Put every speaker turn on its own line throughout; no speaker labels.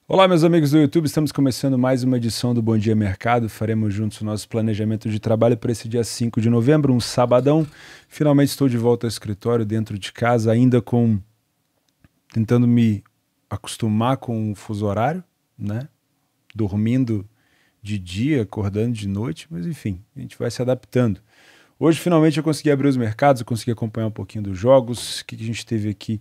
Olá, meus amigos do YouTube, estamos começando mais uma edição do Bom Dia Mercado. Faremos juntos o nosso planejamento de trabalho para esse dia 5 de novembro, um sabadão. Finalmente estou de volta ao escritório, dentro de casa, ainda tentando me acostumar com o fuso horário, né? Dormindo de dia, acordando de noite, mas enfim, a gente vai se adaptando. Hoje, finalmente, eu consegui abrir os mercados, eu consegui acompanhar um pouquinho dos jogos. O que a gente teve aqui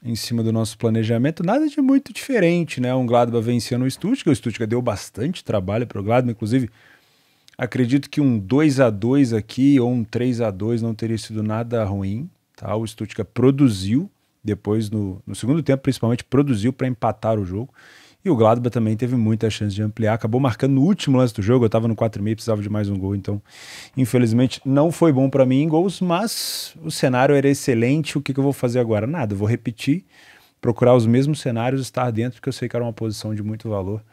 em cima do nosso planejamento? Nada de muito diferente, né? Um Gladbach vencendo o Stuttgart deu bastante trabalho para o Gladbach, inclusive acredito que um 2-2 aqui ou um 3-2 não teria sido nada ruim, tá? O Stuttgart produziu, depois no segundo tempo principalmente, produziu para empatar o jogo. E o Gladbach também teve muita chance de ampliar, acabou marcando no último lance do jogo, eu estava no 4,5, precisava de mais um gol, então infelizmente não foi bom para mim em gols, mas o cenário era excelente. O que eu vou fazer agora? Nada, eu vou repetir, procurar os mesmos cenários, estar dentro, porque eu sei que era uma posição de muito valor,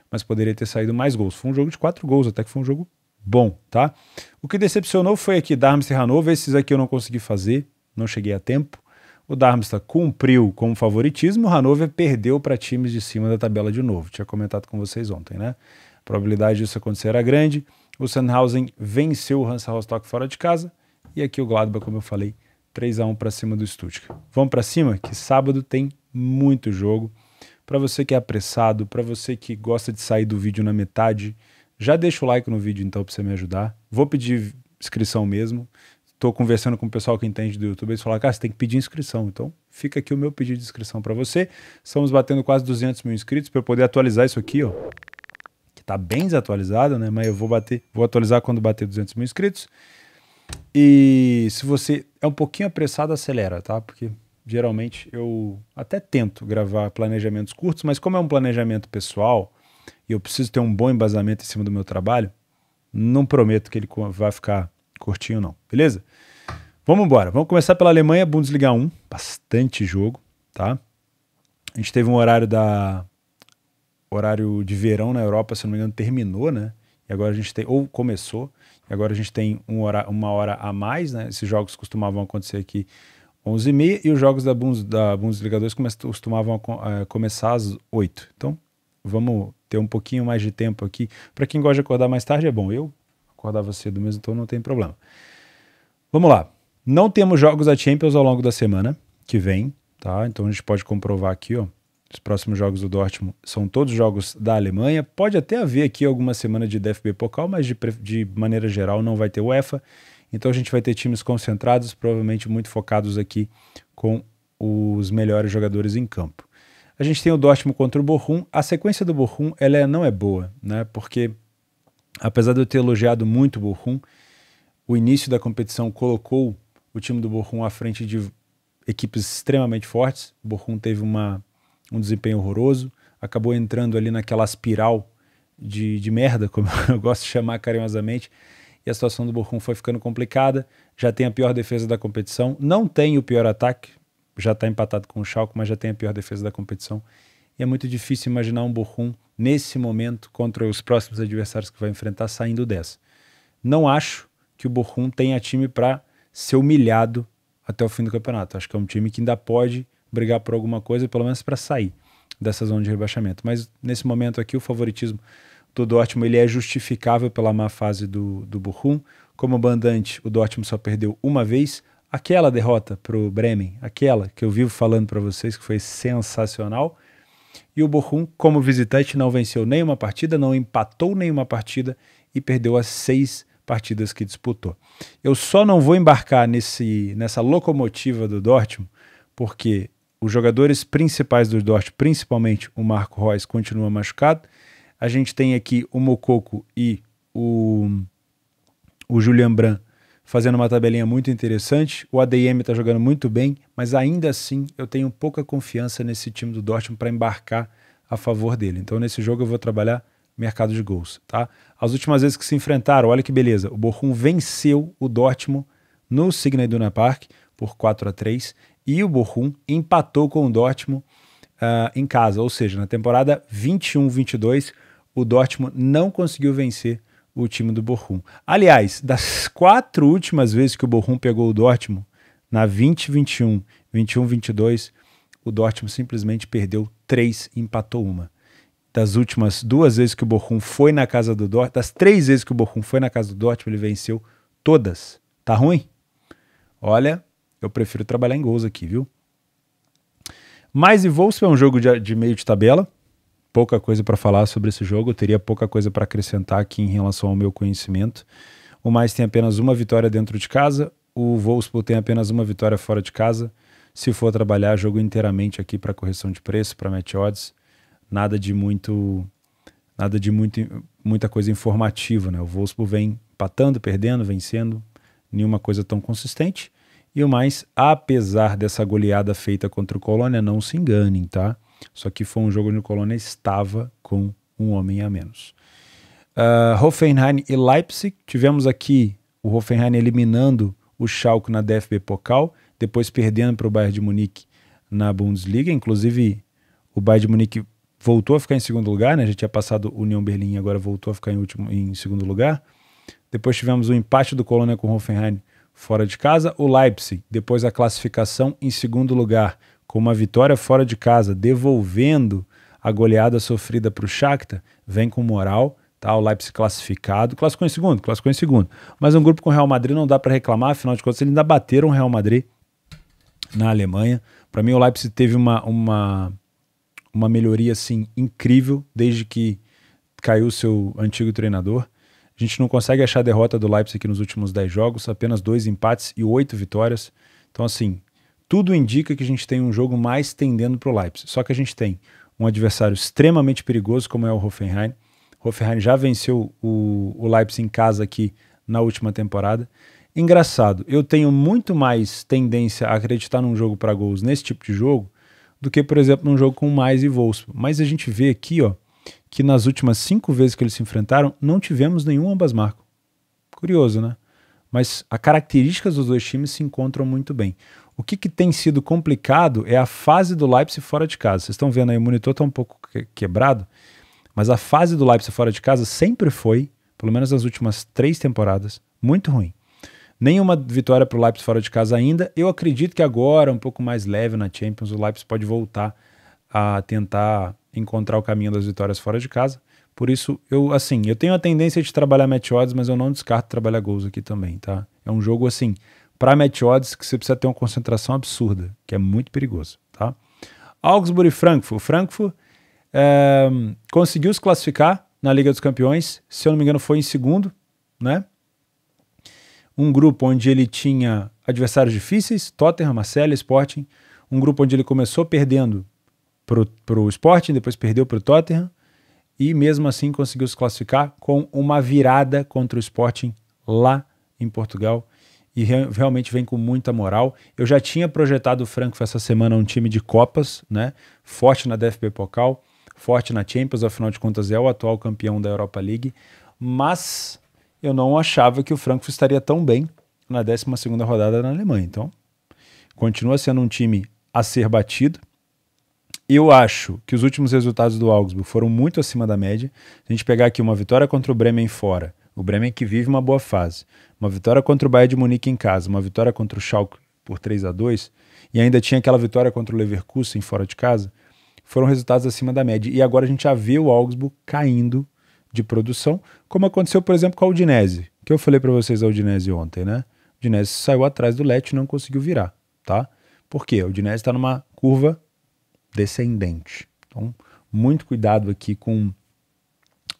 mas poderia ter saído mais gols. Foi um jogo de 4 gols, até que foi um jogo bom, tá? O que decepcionou foi aqui Darmstadt e Hannover, esses aqui eu não consegui fazer, não cheguei a tempo. O Darmstadt cumpriu com o favoritismo, o Hannover perdeu para times de cima da tabela de novo. Tinha comentado com vocês ontem, né? A probabilidade disso acontecer era grande. O Sandhausen venceu o Hansa Rostock fora de casa. E aqui o Gladbach, como eu falei, 3-1 para cima do Stuttgart. Vamos para cima, que sábado tem muito jogo. Para você que é apressado, para você que gosta de sair do vídeo na metade, já deixa o like no vídeo então para você me ajudar. Vou pedir inscrição mesmo. Estou conversando com o pessoal que entende do YouTube, eles falaram, cara, você tem que pedir inscrição. Então, fica aqui o meu pedido de inscrição para você. Estamos batendo quase 200 mil inscritos para eu poder atualizar isso aqui, ó. Que tá bem desatualizado, né? Mas eu vou atualizar quando bater 200 mil inscritos. E se você é um pouquinho apressado, acelera, tá? Porque geralmente eu até tento gravar planejamentos curtos, mas como é um planejamento pessoal e eu preciso ter um bom embasamento em cima do meu trabalho, não prometo que ele vai ficar curtinho não, beleza? Vamos embora, vamos começar pela Alemanha, Bundesliga 1, bastante jogo, tá? A gente teve um horário de verão na Europa, se não me engano, terminou, né? E agora a gente tem, ou começou, e agora a gente tem uma hora a mais, né? Esses jogos costumavam acontecer aqui 11h30 e os jogos da Bundesliga 2 costumavam começar às 8. Então, vamos ter um pouquinho mais de tempo aqui. Para quem gosta de acordar mais tarde é bom, eu acordava cedo mesmo, então não tem problema. Vamos lá. Não temos jogos da Champions ao longo da semana que vem, tá? Então a gente pode comprovar aqui, ó. Os próximos jogos do Dortmund são todos jogos da Alemanha. Pode até haver aqui alguma semana de DFB Pokal, mas de maneira geral não vai ter UEFA. Então a gente vai ter times concentrados, provavelmente muito focados aqui com os melhores jogadores em campo. A gente tem o Dortmund contra o Bochum. A sequência do Bochum ela não é boa, né? Porque apesar de eu ter elogiado muito o Bochum, o início da competição colocou o time do Bochum à frente de equipes extremamente fortes. O Bochum teve um desempenho horroroso, acabou entrando ali naquela espiral de merda, como eu gosto de chamar carinhosamente, e a situação do Bochum foi ficando complicada. Já tem a pior defesa da competição, não tem o pior ataque, já está empatado com o Schalke, mas já tem a pior defesa da competição. E é muito difícil imaginar um Bochum nesse momento contra os próximos adversários que vai enfrentar saindo dessa. Não acho que o Bochum tenha time para ser humilhado até o fim do campeonato. Acho que é um time que ainda pode brigar por alguma coisa, pelo menos para sair dessa zona de rebaixamento. Mas nesse momento aqui o favoritismo do Dortmund ele é justificável pela má fase do Bochum. Como mandante, o Dortmund só perdeu uma vez. Aquela derrota para o Bremen, aquela que eu vivo falando para vocês que foi sensacional. E o Bochum, como visitante, não venceu nenhuma partida, não empatou nenhuma partida e perdeu as 6 partidas que disputou. Eu só não vou embarcar nessa locomotiva do Dortmund, porque os jogadores principais do Dortmund, principalmente o Marco Reus, continua machucado. A gente tem aqui o Moukoko e o Julian Brandt fazendo uma tabelinha muito interessante. O ADM está jogando muito bem, mas ainda assim eu tenho pouca confiança nesse time do Dortmund para embarcar a favor dele. Então nesse jogo eu vou trabalhar mercado de gols, tá? As últimas vezes que se enfrentaram, olha que beleza, o Bochum venceu o Dortmund no Signal Iduna Park por 4-3 e o Bochum empatou com o Dortmund em casa, ou seja, na temporada 21-22 o Dortmund não conseguiu vencer o time do Bochum. Aliás, das 4 últimas vezes que o Bochum pegou o Dortmund, na 20-21, 21-22, o Dortmund simplesmente perdeu 3 e empatou uma. das últimas 2 vezes que o Bochum foi na casa do Dortmund, das 3 vezes que o Bochum foi na casa do Dortmund, ele venceu todas. Tá ruim? Olha, eu prefiro trabalhar em gols aqui, viu? Mais e Wolfsburg é um jogo de meio de tabela. Pouca coisa para falar sobre esse jogo. Eu teria pouca coisa para acrescentar aqui em relação ao meu conhecimento. O Mais tem apenas uma vitória dentro de casa. O Wolfsburg tem apenas uma vitória fora de casa. Se for trabalhar, jogo inteiramente aqui para correção de preço, para match odds. Nada de muita coisa informativa, né? O Wolfsburg vem empatando, perdendo, vencendo. Nenhuma coisa tão consistente. E o Mais, apesar dessa goleada feita contra o Colônia, não se enganem, tá? Só que foi um jogo onde o Colônia estava com um homem a menos. Hoffenheim e Leipzig. Tivemos aqui o Hoffenheim eliminando o Schalke na DFB Pokal, depois perdendo para o Bayern de Munique na Bundesliga. Inclusive, o Bayern de Munique voltou a ficar em segundo lugar, né? Já tinha passado o Union Berlim e agora voltou a ficar em segundo lugar. Depois tivemos o empate do Colônia com o Hoffenheim fora de casa. O Leipzig, depois a classificação em segundo lugar, com uma vitória fora de casa, devolvendo a goleada sofrida para o Shakhtar, vem com moral, tá? O Leipzig classificado, classificou em segundo. Mas um grupo com o Real Madrid não dá para reclamar, afinal de contas eles ainda bateram o Real Madrid na Alemanha. Para mim o Leipzig teve uma melhoria assim incrível desde que caiu o seu antigo treinador. A gente não consegue achar a derrota do Leipzig aqui nos últimos 10 jogos, apenas 2 empates e 8 vitórias. Então, assim, tudo indica que a gente tem um jogo mais tendendo para o Leipzig. Só que a gente tem um adversário extremamente perigoso, como é o Hoffenheim. O Hoffenheim já venceu o Leipzig em casa aqui na última temporada. Engraçado, eu tenho muito mais tendência a acreditar num jogo para gols nesse tipo de jogo do que, por exemplo, num jogo com Mais e Wolfsburg. Mas a gente vê aqui, ó, que nas últimas 5 vezes que eles se enfrentaram, não tivemos nenhum ambas marcam. Curioso, né? Mas as características dos dois times se encontram muito bem. O que tem sido complicado é a fase do Leipzig fora de casa. Vocês estão vendo aí, o monitor está um pouco quebrado, mas a fase do Leipzig fora de casa sempre foi, pelo menos nas últimas 3 temporadas, muito ruim. Nenhuma vitória para o Leipzig fora de casa ainda. Eu acredito que agora, um pouco mais leve na Champions, o Leipzig pode voltar a tentar encontrar o caminho das vitórias fora de casa. Por isso, eu tenho a tendência de trabalhar match odds, mas eu não descarto trabalhar gols aqui também, tá? É um jogo, assim, para match odds que você precisa ter uma concentração absurda, que é muito perigoso, tá? Augsburg e Frankfurt. O Frankfurt conseguiu se classificar na Liga dos Campeões, se eu não me engano foi em segundo, né? Um grupo onde ele tinha adversários difíceis, Tottenham, Marseille, Sporting. Um grupo onde ele começou perdendo para o Sporting, depois perdeu para o Tottenham e mesmo assim conseguiu se classificar com uma virada contra o Sporting lá em Portugal e realmente vem com muita moral. Eu já tinha projetado o Frankfurt essa semana um time de Copas, né? Forte na DFB Pokal, forte na Champions, afinal de contas é o atual campeão da Europa League, mas eu não achava que o Frankfurt estaria tão bem na 12ª rodada na Alemanha. Então, continua sendo um time a ser batido. Eu acho que os últimos resultados do Augsburg foram muito acima da média. Se a gente pegar aqui uma vitória contra o Bremen fora, o Bremen que vive uma boa fase, uma vitória contra o Bayern de Munique em casa, uma vitória contra o Schalke por 3-2, e ainda tinha aquela vitória contra o Leverkusen fora de casa, foram resultados acima da média. E agora a gente já vê o Augsburg caindo de produção, como aconteceu, por exemplo, com a Udinese, que eu falei para vocês a Udinese ontem, né? A Udinese saiu atrás do Lecce e não conseguiu virar, tá? Por quê? A Udinese está numa curva descendente. Então, muito cuidado aqui com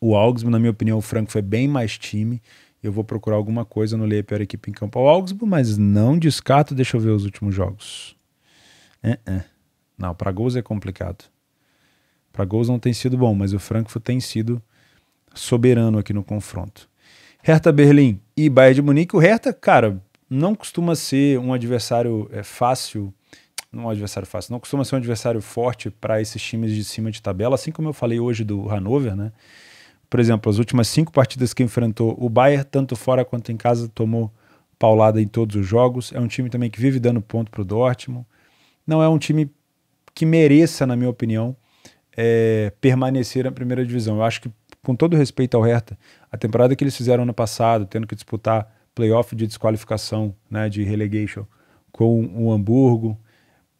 o Augsburg. Na minha opinião, o Frankfurt foi bem mais time. Eu vou procurar alguma coisa, não leio a pior equipe em campo ao Augsburg, mas não descarto. Deixa eu ver os últimos jogos. Não, para gols é complicado. Para gols não tem sido bom, mas o Frankfurt tem sido soberano aqui no confronto. Hertha Berlim e Bayern de Munique. O Hertha, cara, não costuma ser um adversário fácil. Não é um adversário fácil, não costuma ser um adversário forte para esses times de cima de tabela, assim como eu falei hoje do Hannover, né? Por exemplo, as últimas 5 partidas que enfrentou o Bayern, tanto fora quanto em casa, tomou paulada em todos os jogos. É um time também que vive dando ponto para o Dortmund. Não é um time que mereça, na minha opinião, permanecer na primeira divisão. Eu acho que, com todo respeito ao Hertha, a temporada que eles fizeram ano passado, tendo que disputar playoff de desqualificação, né, de relegation, com o Hamburgo,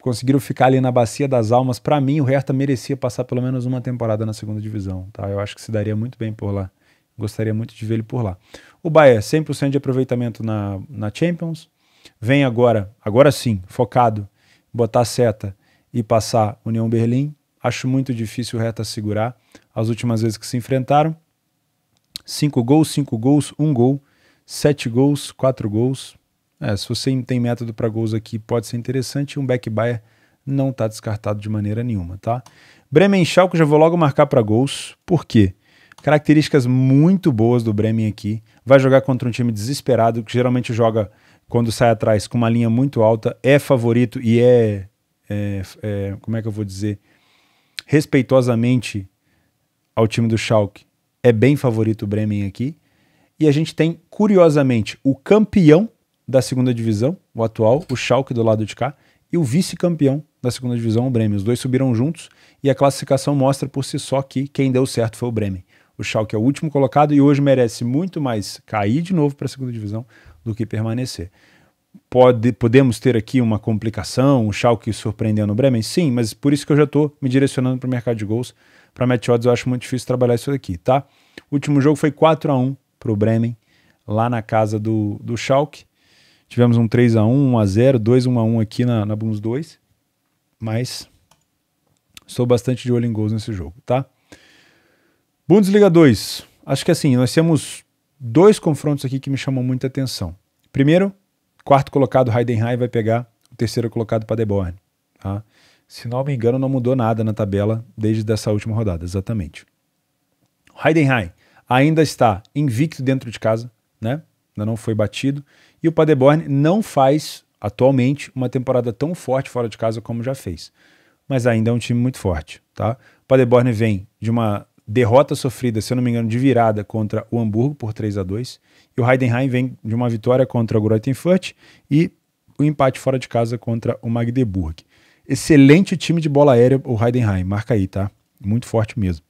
conseguiram ficar ali na bacia das almas. Para mim, o Hertha merecia passar pelo menos uma temporada na segunda divisão, tá? Eu acho que se daria muito bem por lá. Gostaria muito de ver ele por lá. O Bayern, 100% de aproveitamento na Champions. Vem agora sim, focado, botar seta e passar União Berlim. Acho muito difícil o Hertha segurar. As últimas vezes que se enfrentaram, 5 gols, 1 gol, 7 gols, 4 gols. Se você tem método para gols aqui, pode ser interessante. Um back Bayern não está descartado de maneira nenhuma, tá? Bremen e Schalke, já vou logo marcar para gols. Por quê? Características muito boas do Bremen aqui. Vai jogar contra um time desesperado, que geralmente joga quando sai atrás com uma linha muito alta. É favorito e como é que eu vou dizer? Respeitosamente ao time do Schalke. É bem favorito o Bremen aqui. E a gente tem, curiosamente, o campeão da segunda divisão, o atual, o Schalke do lado de cá, e o vice-campeão da segunda divisão, o Bremen. Os dois subiram juntos e a classificação mostra por si só que quem deu certo foi o Bremen. O Schalke é o último colocado e hoje merece muito mais cair de novo para a segunda divisão do que permanecer. Podemos ter aqui uma complicação, o Schalke surpreendendo o Bremen? Sim, mas por isso que eu já estou me direcionando para o mercado de gols. Para match odds eu acho muito difícil trabalhar isso aqui, tá? O último jogo foi 4-1 para o Bremen, lá na casa do Schalke. Tivemos um 3-1, 1-0, 2-1-1 aqui na Bundes 2. Mas estou bastante de olho em gols nesse jogo, tá? Bundesliga 2. Acho que assim, nós temos 2 confrontos aqui que me chamam muita atenção. Primeiro, quarto colocado Heidenheim vai pegar o terceiro colocado Paderborn, tá? Se não me engano, não mudou nada na tabela desde essa última rodada, exatamente. Heidenheim ainda está invicto dentro de casa, né? Ainda não foi batido. E o Paderborn não faz, atualmente, uma temporada tão forte fora de casa como já fez. Mas ainda é um time muito forte, tá? O Paderborn vem de uma derrota sofrida, se eu não me engano, de virada contra o Hamburgo por 3-2. E o Heidenheim vem de uma vitória contra o Greuther Fürth e o empate fora de casa contra o Magdeburg. Excelente time de bola aérea, o Heidenheim. Marca aí, tá? Muito forte mesmo.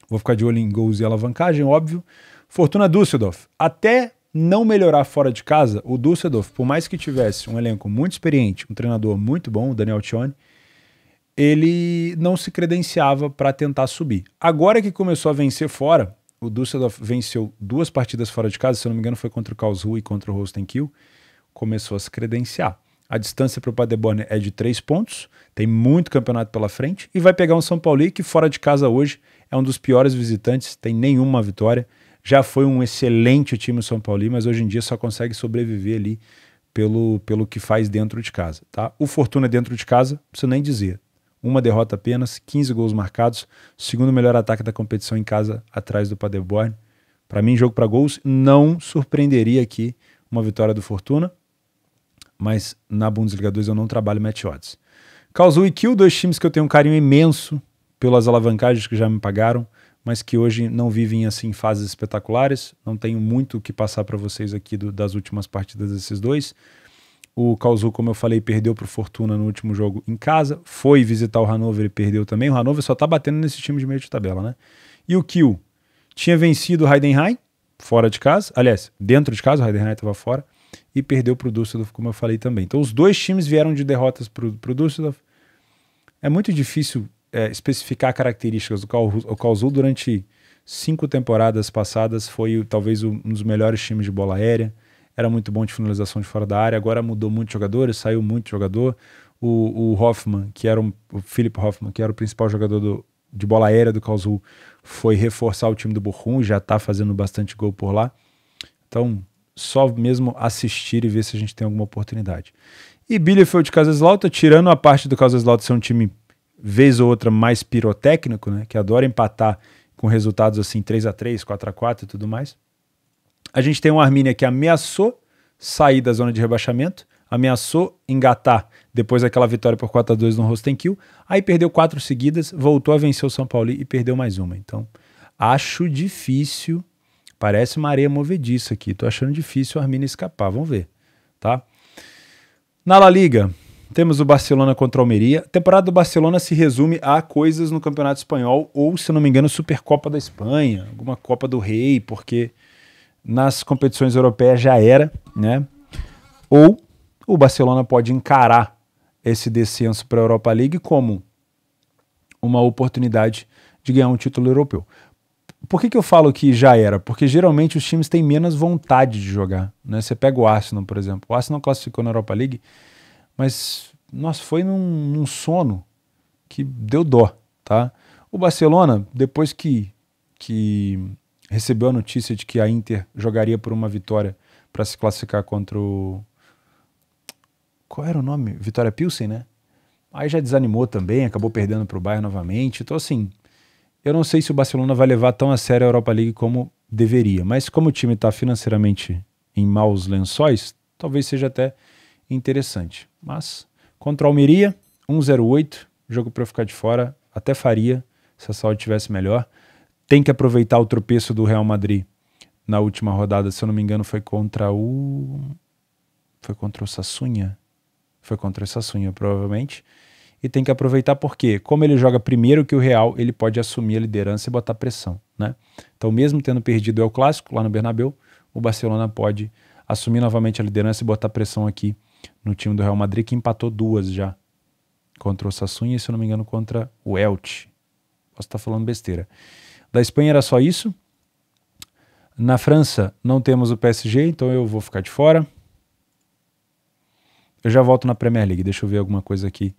Vou ficar de olho em gols e alavancagem, óbvio. Fortuna Düsseldorf. Até não melhorar fora de casa, o Düsseldorf, por mais que tivesse um elenco muito experiente, um treinador muito bom, o Daniel Tjone, ele não se credenciava para tentar subir. Agora que começou a vencer fora, o Düsseldorf venceu 2 partidas fora de casa, se eu não me engano foi contra o Karlsruhe e contra o Holstein Kiel, começou a se credenciar. A distância para o Paderborn é de 3 pontos, tem muito campeonato pela frente, e vai pegar um São Paulo que fora de casa hoje é um dos piores visitantes, tem nenhuma vitória. Já foi um excelente time o São Paulo, mas hoje em dia só consegue sobreviver ali pelo que faz dentro de casa, tá? O Fortuna dentro de casa, não preciso nem dizer. Uma derrota apenas, 15 gols marcados, segundo melhor ataque da competição em casa, atrás do Paderborn. Para mim, jogo para gols, não surpreenderia aqui uma vitória do Fortuna, mas na Bundesliga 2 eu não trabalho match odds. Karlsruhe e Kiel, 2 times que eu tenho um carinho imenso pelas alavancagens que já me pagaram, mas que hoje não vivem assim fases espetaculares. Não tenho muito o que passar para vocês aqui das últimas partidas desses 2. O Karlsruhe, como eu falei, perdeu para o Fortuna no último jogo em casa. Foi visitar o Hannover e perdeu também. O Hannover só está batendo nesse time de meio de tabela, né? E o Kiel tinha vencido o Heidenheim, fora de casa. Aliás, dentro de casa, o Heidenheim estava fora. E perdeu para o Düsseldorf, como eu falei também. Então os 2 times vieram de derrotas para o Düsseldorf. É muito difícil especificar características. O Karlsruhe durante 5 temporadas passadas foi talvez um dos melhores times de bola aérea, era muito bom de finalização de fora da área, agora mudou muitos jogadores, saiu muito jogador. O Hoffmann, o Philipp Hoffmann, que era o principal jogador de bola aérea do Karlsruhe, foi reforçar o time do Bochum e já está fazendo bastante gol por lá. Então, só mesmo assistir e ver se a gente tem alguma oportunidade. E Bielefeld de Kaiserslautern, tirando a parte do Kaiserslautern ser um time vez ou outra mais pirotécnico, né, que adora empatar com resultados assim 3-3, 4-4 e tudo mais. A gente tem um Arminia que ameaçou sair da zona de rebaixamento, ameaçou engatar depois daquela vitória por 4-2 no Holstein Kiel, aí perdeu 4 seguidas, voltou a vencer o São Paulo e perdeu mais uma. Então, acho difícil, parece uma areia movediça aqui, tô achando difícil o Arminia escapar, vamos ver, tá? Na La Liga, temos o Barcelona contra o Almeria. A temporada do Barcelona se resume a coisas no Campeonato Espanhol ou, se não me engano, Supercopa da Espanha, alguma Copa do Rei, porque nas competições europeias já era, né? Ou o Barcelona pode encarar esse descenso para a Europa League como uma oportunidade de ganhar um título europeu. Por que eu falo que já era? Porque geralmente os times têm menos vontade de jogar, né? Você pega o Arsenal, por exemplo. O Arsenal classificou na Europa League, mas, nossa, foi num sono que deu dó, tá? O Barcelona, depois que recebeu a notícia de que a Inter jogaria por uma vitória para se classificar contra o... Qual era o nome? Vitória Pilsen, né? Aí já desanimou também, acabou perdendo para o Bayern novamente. Então, assim, eu não sei se o Barcelona vai levar tão a sério a Europa League como deveria. Mas como o time está financeiramente em maus lençóis, talvez seja até interessante. Mas, contra o Almeria, 1-0-8, jogo para eu ficar de fora, até faria se a saúde tivesse melhor. Tem que aproveitar o tropeço do Real Madrid na última rodada, se eu não me engano, foi contra o Sassuolo. Foi contra o Sassuolo, provavelmente. E tem que aproveitar porque, como ele joga primeiro que o Real, ele pode assumir a liderança e botar pressão, né? Então, mesmo tendo perdido o El Clássico lá no Bernabéu, o Barcelona pode assumir novamente a liderança e botar pressão aqui no time do Real Madrid, que empatou 2 já contra o Sassuolo e, se eu não me engano, contra o Elche. Posso estar falando besteira. Da Espanha era só isso. Na França não temos o PSG, então eu vou ficar de fora. Eu já volto na Premier League, deixa eu ver alguma coisa aqui.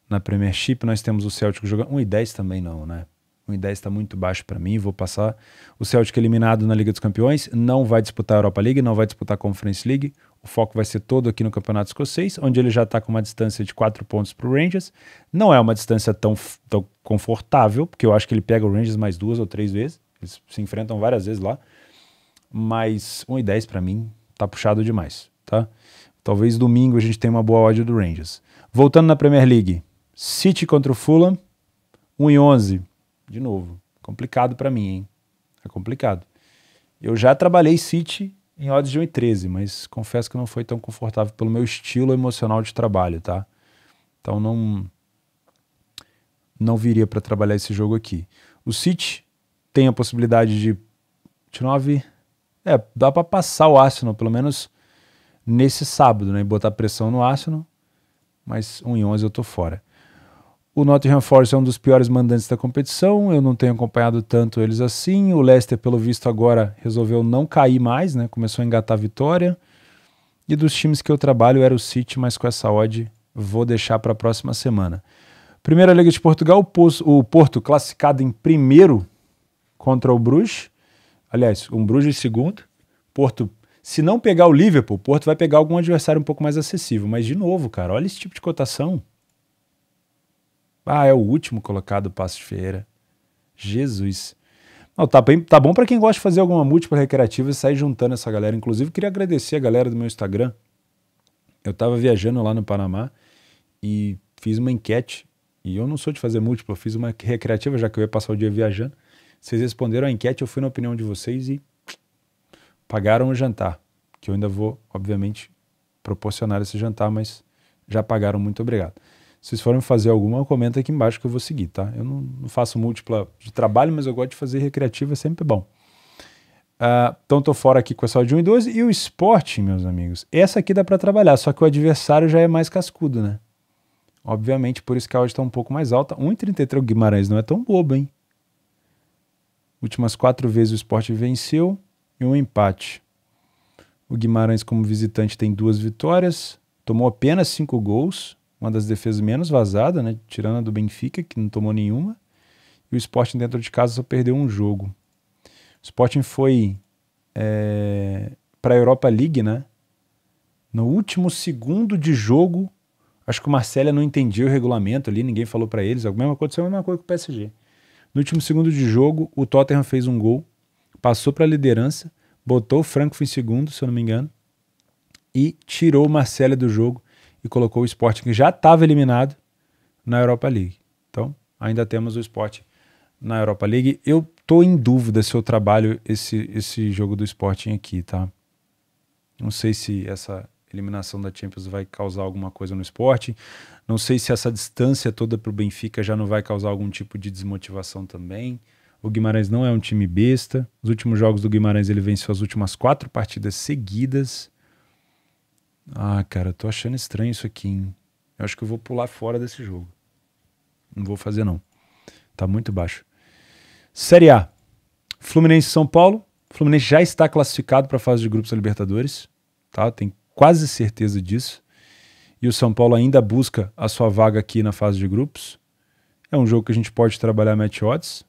Na Premiership nós temos o Celtic jogando 1,10 também não, né? 1,10 está muito baixo para mim, vou passar. O Celtic eliminado na Liga dos Campeões, não vai disputar a Europa League, não vai disputar a Conference League. O foco vai ser todo aqui no Campeonato Escocês, onde ele já está com uma distância de 4 pontos para o Rangers. Não é uma distância tão confortável, porque eu acho que ele pega o Rangers mais 2 ou 3 vezes. Eles se enfrentam várias vezes lá. Mas 1,10 para mim tá puxado demais, tá? Talvez domingo a gente tenha uma boa odd do Rangers. Voltando na Premier League, City contra o Fulham, 1,11. De novo, complicado para mim, hein? É complicado. Eu já trabalhei City em odds de 1,13, mas confesso que não foi tão confortável pelo meu estilo emocional de trabalho, tá? Então não viria para trabalhar esse jogo aqui. O City tem a possibilidade de 9... dá para passar o Arsenal, pelo menos nesse sábado, né? E botar pressão no Arsenal, mas 1,11 eu tô fora. O Nottingham Forest é um dos piores mandantes da competição, eu não tenho acompanhado tanto eles assim. O Leicester, pelo visto, agora resolveu não cair mais, né? Começou a engatar a vitória. E dos times que eu trabalho era o City, mas com essa odd vou deixar para a próxima semana. Primeira Liga de Portugal, o Porto classificado em primeiro contra o Bruges. Aliás, um Bruges em segundo. Porto, se não pegar o Liverpool, o Porto vai pegar algum adversário um pouco mais acessível. Mas, de novo, cara, olha esse tipo de cotação. É o último colocado, Paços de Ferreira. Jesus. Não, tá bom para quem gosta de fazer alguma múltipla recreativa e sair juntando essa galera. Inclusive, queria agradecer a galera do meu Instagram. Eu tava viajando lá no Panamá e fiz uma enquete. E eu não sou de fazer múltipla, eu fiz uma recreativa, já que eu ia passar o dia viajando. Vocês responderam a enquete, eu fui na opinião de vocês e pagaram o jantar. Que eu ainda vou, obviamente, proporcionar esse jantar, mas já pagaram, muito obrigado. Se vocês forem fazer alguma, comenta aqui embaixo que eu vou seguir, tá? Eu não faço múltipla de trabalho, mas eu gosto de fazer recreativa, é sempre bom. Então tô fora aqui com essa de 1,12. E o Sporting, meus amigos, essa aqui dá para trabalhar, só que o adversário já é mais cascudo, né? Obviamente, por isso que a odd está um pouco mais alta. 1,33 o Guimarães não é tão bobo, hein? Últimas 4 vezes o Sporting venceu e um empate. O Guimarães, como visitante, tem 2 vitórias, tomou apenas 5 gols, uma das defesas menos vazadas, né? Tirando a do Benfica, que não tomou nenhuma. E o Sporting dentro de casa só perdeu um jogo. O Sporting foi para a Europa League, né? No último segundo de jogo, acho que o Marcelo não entendia o regulamento ali, ninguém falou para eles. Aconteceu a mesma coisa com o PSG. No último segundo de jogo, o Tottenham fez um gol, passou para a liderança, botou o Frankfurt em segundo, se eu não me engano, e tirou o Marcelo do jogo e colocou o Sporting, que já estava eliminado, na Europa League. Então, ainda temos o Sporting na Europa League. Eu tô em dúvida se eu trabalho esse jogo do Sporting aqui, tá? Não sei se essa eliminação da Champions vai causar alguma coisa no Sporting. Não sei se essa distância toda para o Benfica já não vai causar algum tipo de desmotivação também. O Guimarães não é um time besta. Os últimos jogos do Guimarães ele venceu as últimas 4 partidas seguidas. Cara, eu tô achando estranho isso aqui, hein? Eu acho que eu vou pular fora desse jogo. Não vou fazer, não. Tá muito baixo. Série A. Fluminense e São Paulo. Fluminense já está classificado para a fase de grupos da Libertadores. Tá? Tenho quase certeza disso. E o São Paulo ainda busca a sua vaga aqui na fase de grupos. É um jogo que a gente pode trabalhar match odds,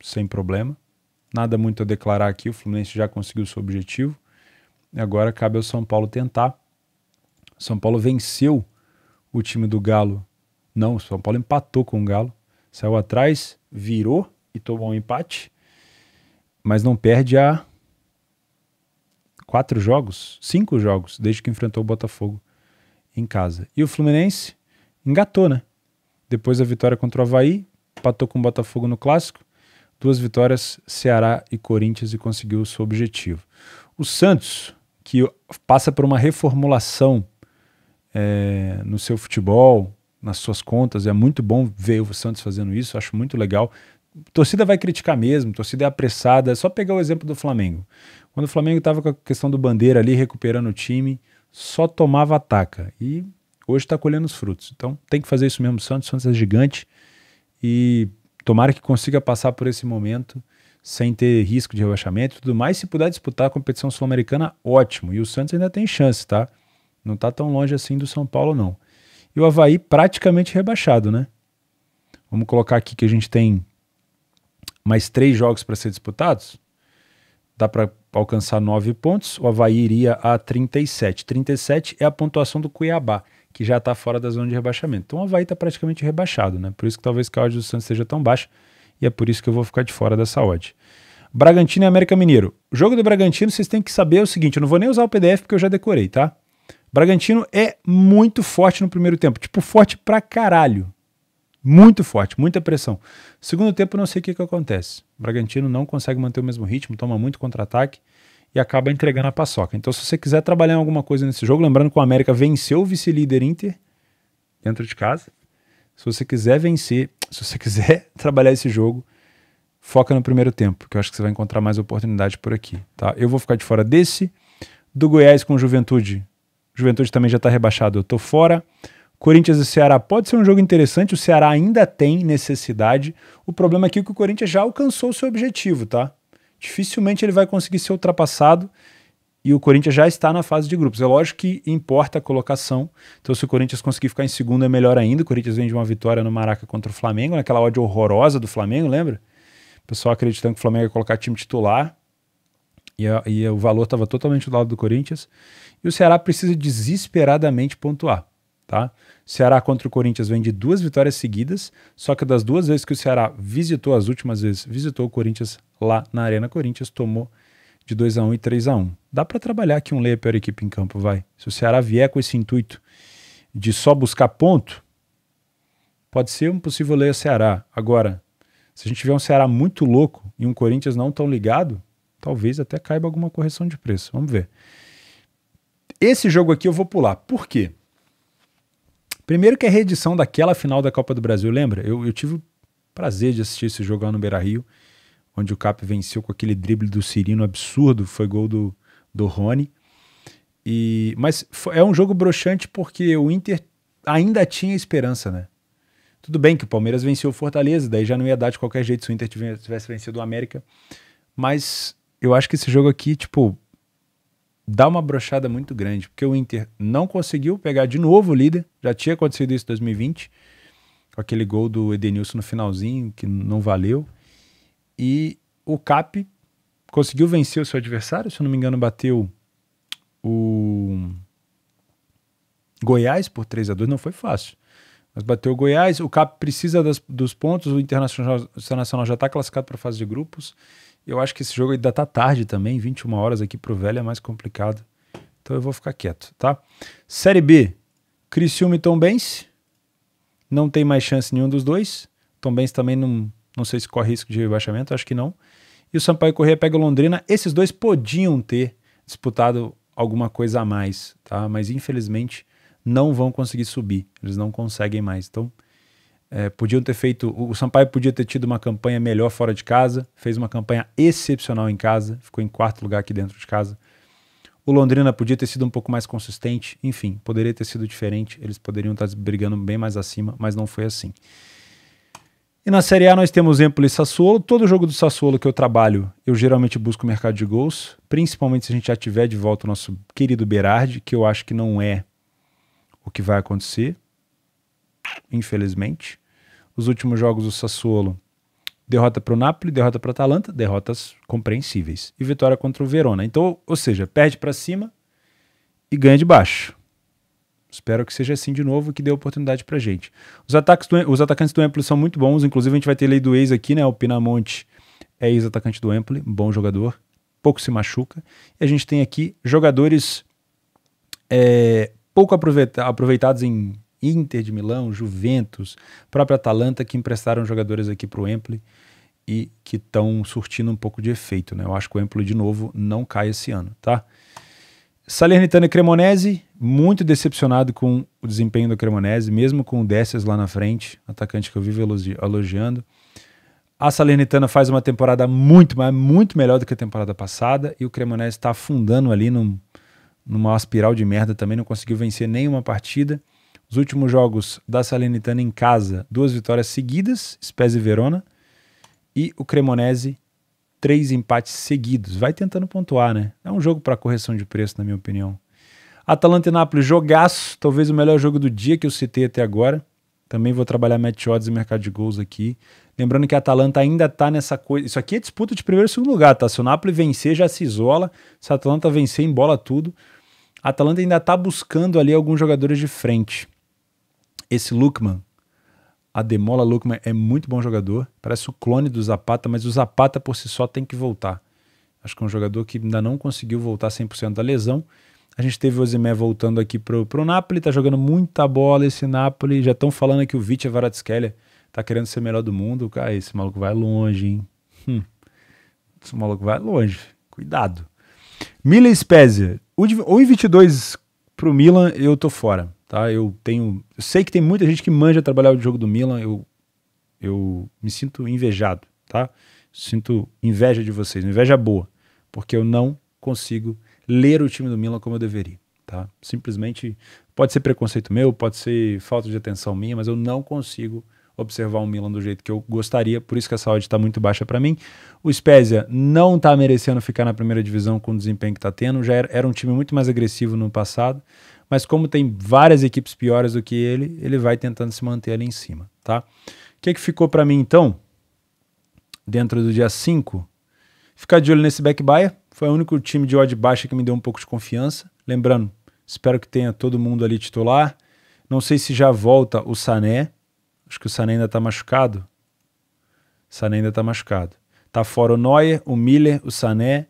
sem problema. Nada muito a declarar aqui, o Fluminense já conseguiu o seu objetivo. E agora cabe ao São Paulo tentar. O São Paulo venceu o time do Galo. Não, o São Paulo empatou com o Galo. Saiu atrás, virou e tomou um empate. Mas não perde há 5 jogos, desde que enfrentou o Botafogo em casa. E o Fluminense engatou, né? Depois da vitória contra o Avaí, empatou com o Botafogo no Clássico. 2 vitórias, Ceará e Corinthians, e conseguiu o seu objetivo. O Santos, que passa por uma reformulação no seu futebol, nas suas contas, é muito bom ver o Santos fazendo isso, acho muito legal. A torcida vai criticar mesmo, a torcida é apressada, é só pegar o exemplo do Flamengo. Quando o Flamengo estava com a questão do Bandeira ali, recuperando o time, só tomava ataca. E hoje está colhendo os frutos. Então tem que fazer isso mesmo. O Santos é gigante e tomara que consiga passar por esse momento sem ter risco de rebaixamento e tudo mais. Se puder disputar a competição sul-americana, ótimo. E o Santos ainda tem chance, tá? Não tá tão longe assim do São Paulo, não. E o Avaí praticamente rebaixado, né? Vamos colocar aqui que a gente tem mais 3 jogos para ser disputados. Dá para alcançar 9 pontos. O Avaí iria a 37. 37 é a pontuação do Cuiabá, que já está fora da zona de rebaixamento. Então o Avaí está praticamente rebaixado, né? Por isso que talvez a odd do Santos seja tão baixa, e é por isso que eu vou ficar de fora dessa odd. Bragantino e América Mineiro. O jogo do Bragantino, vocês têm que saber o seguinte, eu não vou nem usar o PDF porque eu já decorei, tá? Bragantino é muito forte no primeiro tempo, tipo forte pra caralho. Muito forte, muita pressão. Segundo tempo, não sei o que acontece. O Bragantino não consegue manter o mesmo ritmo, toma muito contra-ataque e acaba entregando a paçoca. Então, se você quiser trabalhar em alguma coisa nesse jogo, lembrando que o América venceu o vice-líder Inter dentro de casa. Se você quiser vencer, se você quiser trabalhar esse jogo, foca no primeiro tempo, que eu acho que você vai encontrar mais oportunidade por aqui. Tá? Eu vou ficar de fora desse. Do Goiás com o Juventude. Juventude também já está rebaixado, eu tô fora. Corinthians e Ceará pode ser um jogo interessante, o Ceará ainda tem necessidade. O problema aqui é que o Corinthians já alcançou o seu objetivo, tá? Dificilmente ele vai conseguir ser ultrapassado e o Corinthians já está na fase de grupos. É lógico que importa a colocação, então se o Corinthians conseguir ficar em segundo é melhor ainda. O Corinthians vem de uma vitória no Maraca contra o Flamengo, naquela odd horrorosa do Flamengo, lembra? O pessoal acreditando que o Flamengo ia colocar time titular e o valor estava totalmente do lado do Corinthians. E o Ceará precisa desesperadamente pontuar. Tá? O Ceará contra o Corinthians vem de 2 vitórias seguidas, só que das 2 vezes que o Ceará visitou, as últimas vezes, visitou o Corinthians lá na Arena Corinthians, tomou de 2-1 e 3-1. Dá para trabalhar aqui um lei a pior equipe em campo, vai. Se o Ceará vier com esse intuito de só buscar ponto, pode ser um possível lei a Ceará. Agora, se a gente tiver um Ceará muito louco e um Corinthians não tão ligado, talvez até caiba alguma correção de preço. Vamos ver. Esse jogo aqui eu vou pular. Por quê? Primeiro que é a reedição daquela final da Copa do Brasil, lembra? Eu tive o prazer de assistir esse jogo lá no Beira-Rio, onde o Cap venceu com aquele drible do Cirino absurdo, foi gol do Rony. Mas é um jogo broxante porque o Inter ainda tinha esperança, né? Tudo bem que o Palmeiras venceu o Fortaleza, daí já não ia dar de qualquer jeito se o Inter tivesse vencido o América, mas eu acho que esse jogo aqui, tipo, dá uma brochada muito grande, porque o Inter não conseguiu pegar de novo o líder, já tinha acontecido isso em 2020, com aquele gol do Edenilson no finalzinho, que não valeu, e o Cap conseguiu vencer o seu adversário, se eu não me engano bateu o Goiás por 3-2, não foi fácil, mas bateu o Goiás, o Cap precisa dos pontos, o Internacional já está classificado para a fase de grupos. Eu acho que esse jogo ainda tá tarde também, 21 horas aqui pro velho é mais complicado. Então eu vou ficar quieto, tá? Série B, Criciúma e Tombense. Não tem mais chance nenhum dos dois. Tombense também não sei se corre risco de rebaixamento, acho que não. E o Sampaio Corrêa pega o Londrina. Esses dois podiam ter disputado alguma coisa a mais, tá? Mas infelizmente não vão conseguir subir. Eles não conseguem mais. Então podiam ter feito, o Sampaio podia ter tido uma campanha melhor fora de casa, fez uma campanha excepcional em casa, ficou em 4º lugar aqui dentro de casa. O Londrina podia ter sido um pouco mais consistente, enfim, poderia ter sido diferente, eles poderiam estar brigando bem mais acima, mas não foi assim. E na Série A nós temos Empoli e Sassuolo. Todo jogo do Sassuolo que eu trabalho, eu geralmente busco o mercado de gols, principalmente se a gente já tiver de volta o nosso querido Berardi, que eu acho que não é o que vai acontecer, infelizmente. Os últimos jogos do Sassuolo, derrota para o Napoli, derrota para o Atalanta, derrotas compreensíveis. E vitória contra o Verona. Então, ou seja, perde para cima e ganha de baixo. Espero que seja assim de novo, que dê oportunidade pra gente. Os atacantes do Empoli são muito bons, inclusive a gente vai ter lei do ex aqui, né? O Pinamonti é ex-atacante do Empoli, um bom jogador, pouco se machuca. E a gente tem aqui jogadores pouco aproveitados em Inter de Milão, Juventus, própria Atalanta, que emprestaram jogadores aqui pro Empoli e que estão surtindo um pouco de efeito, né? Eu acho que o Empoli, de novo, não cai esse ano, tá? Salernitana e Cremonese, muito decepcionado com o desempenho do Cremonese, mesmo com o Dessers lá na frente, atacante que eu vivo elogiando. A Salernitana faz uma temporada muito melhor do que a temporada passada, e o Cremonese está afundando ali numa espiral de merda também, não conseguiu vencer nenhuma partida. Os últimos jogos da Salernitana em casa, 2 vitórias seguidas, Spezia e Verona, e o Cremonese 3 empates seguidos. Vai tentando pontuar, né? É um jogo para correção de preço, na minha opinião. Atalanta e Napoli, jogaço. Talvez o melhor jogo do dia que eu citei até agora. Também vou trabalhar match odds e mercado de gols aqui. Lembrando que a Atalanta ainda tá nessa coisa... Isso aqui é disputa de primeiro e segundo lugar, tá? Se o Napoli vencer, já se isola. Se a Atalanta vencer, embola tudo. A Atalanta ainda tá buscando ali alguns jogadores de frente. Esse Lookman, Ademola Lookman, é muito bom jogador, parece o clone do Zapata, mas o Zapata por si só tem que voltar. Acho que é um jogador que ainda não conseguiu voltar 100% da lesão. A gente teve o Osimhen voltando aqui pro Napoli, tá jogando muita bola esse Napoli, já estão falando que o Vicha Kvaratskhelia tá querendo ser melhor do mundo. Cara, esse maluco vai longe, hein? Esse maluco vai longe, cuidado. Milan e Spezia, 1,22 pro Milan, eu tô fora. Tá? Eu sei que tem muita gente que manja trabalhar o jogo do Milan, eu me sinto invejado, tá? Sinto inveja de vocês, inveja boa, porque eu não consigo ler o time do Milan como eu deveria, tá? Simplesmente, pode ser preconceito meu, pode ser falta de atenção minha, mas eu não consigo observar o Milan do jeito que eu gostaria, por isso que essa odd está muito baixa para mim. O Spezia não está merecendo ficar na primeira divisão com o desempenho que está tendo, já era um time muito mais agressivo no passado, mas como tem várias equipes piores do que ele vai tentando se manter ali em cima, tá? O que ficou para mim, então, dentro do dia 5? Ficar de olho nesse Beckbaia, foi o único time de odd baixa que me deu um pouco de confiança. Lembrando, espero que tenha todo mundo ali titular. Não sei se já volta o Sané, acho que o Sané ainda tá machucado. Tá fora o Neuer, o Miller, o Sané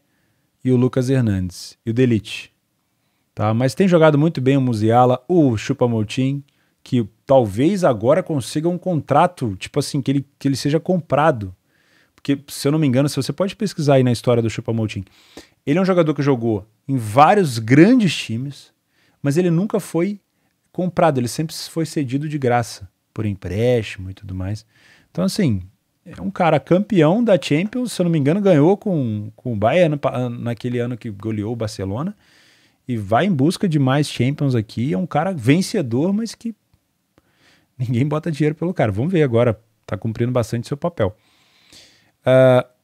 e o Lucas Hernandes. E o De Ligt. Tá? Mas tem jogado muito bem o Musiala, o Choupo-Moting, que talvez agora consiga um contrato, tipo assim, que ele seja comprado. Porque, se eu não me engano, se você pode pesquisar aí na história do Choupo-Moting, ele é um jogador que jogou em vários grandes times, mas ele nunca foi comprado, ele sempre foi cedido de graça, por empréstimo e tudo mais. Então, assim, é um cara campeão da Champions, se eu não me engano, ganhou com o Bayern naquele ano que goleou o Barcelona, e vai em busca de mais Champions aqui. É um cara vencedor, mas que ninguém bota dinheiro pelo cara. Vamos ver agora, tá cumprindo bastante seu papel.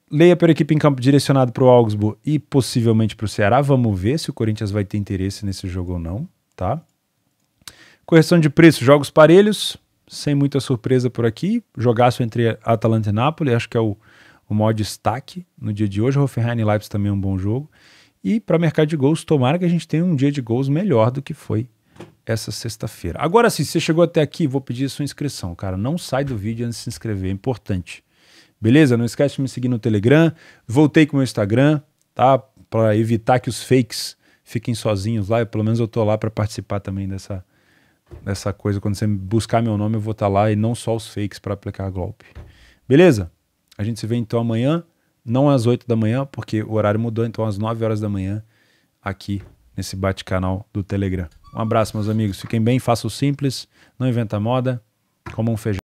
Leia pela equipe em campo direcionado para o Augsburg e possivelmente para o Ceará. Vamos ver se o Corinthians vai ter interesse nesse jogo ou não, tá? Correção de preço, jogos parelhos, sem muita surpresa por aqui. Jogaço entre Atalanta e Napoli, acho que é o maior destaque no dia de hoje. Hoffenheim e Leipzig também é um bom jogo. E para mercado de gols, tomara que a gente tenha um dia de gols melhor do que foi essa sexta-feira. Agora sim, se você chegou até aqui, vou pedir sua inscrição, cara. Não sai do vídeo antes de se inscrever, é importante. Beleza? Não esquece de me seguir no Telegram. Voltei com o meu Instagram, tá? Para evitar que os fakes fiquem sozinhos lá. Pelo menos eu tô lá para participar também dessa coisa. Quando você buscar meu nome, eu vou estar lá e não só os fakes para aplicar golpe. Beleza? A gente se vê então amanhã, não às 8 da manhã, porque o horário mudou, então às 9 horas da manhã, aqui nesse bate-canal do Telegram. Um abraço, meus amigos. Fiquem bem, façam o simples, não inventa moda, comam um feijão.